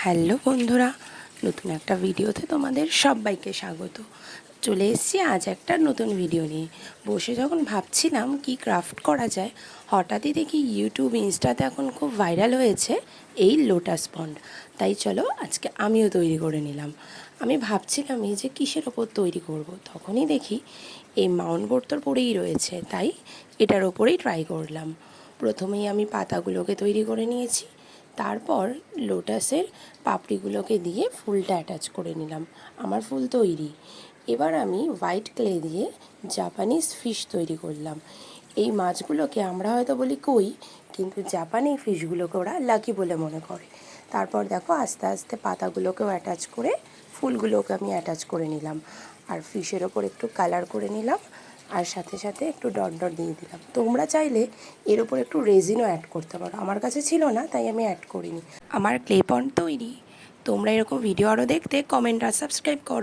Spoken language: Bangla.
হ্যালো বন্ধুরা, নতুন একটা ভিডিওতে তোমাদের সবাইকে স্বাগত। চলে এসেছি আজ একটা নতুন ভিডিও নিয়ে। বসে যখন ভাবছিলাম কি ক্রাফট করা যায়, হঠাৎই দেখি ইউটিউব ইনস্টাতে এখন খুব ভাইরাল হয়েছে এই লোটাস পন্ড। তাই চলো আজকে আমিও তৈরি করে নিলাম। আমি ভাবছিলাম এই যে কিসের ওপর তৈরি করব, তখনই দেখি এই মাউন্ট বোর্ড তো পড়েই রয়েছে, তাই এটার ওপরেই ট্রাই করলাম। প্রথমেই আমি পাতাগুলোকে তৈরি করে নিয়েছি, তারপর লোটাসের পাপড়িগুলোকে দিয়ে ফুলটা অ্যাটাচ করে নিলাম। আমার ফুল তৈরি। এবার আমি হোয়াইট ক্লে দিয়ে জাপানিজ ফিশ তৈরি করলাম। এই মাছগুলোকে আমরা হয়তো বলি কই, কিন্তু জাপানি ফিশগুলোকে ওরা লাকি বলে মনে করে। তারপর দেখো আস্তে আস্তে পাতাগুলোকেও অ্যাটাচ করে ফুলগুলোকে আমি অ্যাটাচ করে নিলাম, আর ফিশের ওপর একটু কালার করে নিলাম, আর সাথে সাথে একটু ডট ডট দিয়ে দিলাম। তোমরা চাইলে এর ওপর একটু রেজিনও অ্যাড করতে পারো, আমার কাছে ছিল না তাই আমি অ্যাড করিনি। আমার ক্লে পন্ড তৈরি। তোমরা এরকম ভিডিও আরও দেখতে কমেন্ট আর সাবস্ক্রাইব করো।